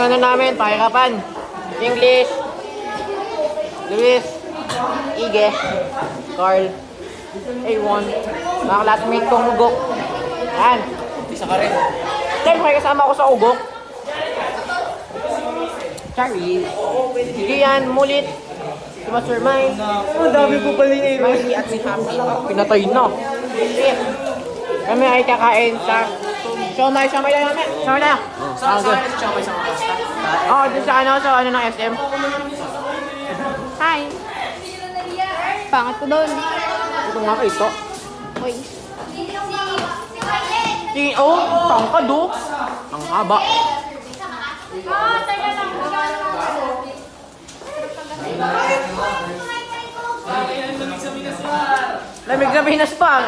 yung ano namin, pakikapan. English, Luis, Ige, Carl, A1, mga classmate kong ugok. Yan. Isa ka rin. Then, may kasama ko sa ugok. Charlie. Sige yan, mulit. Si Master Mine. Ang dami po pala yung Aaron. Smiley at si Happy. Pinatay na. Sige. Kami ay kakain sa... Siomay lang namin. Siomay na. Saan si Chomay sa mga pasta? Oo, dun sa ano ng SM. Hi. Pangat ko doon. Ito nga kayo ito. Uy. Oh, tangkad oh. Ang haba. Lamig na Pinas pa.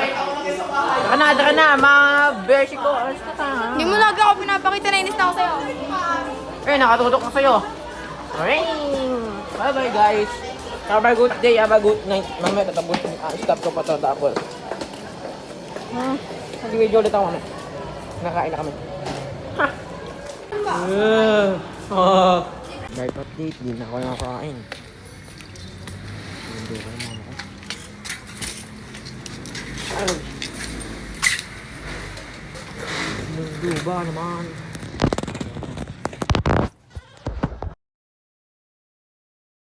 Daka na, mga beshi ko. Alas ka ta. Hindi mo lagi ako pinapakita, nainis na ako sa'yo. Eh, nakatutok na sa'yo. Ring! Bye-bye guys. Have a good day, have a good night. Mamaya tatapos yung stop ko pa ito tapos. Mag-video ulit ako na. Nakain na kami. Ha! Life update, di na ako nakakain. Hindi ko naman ako. Ay! Nagduba naman.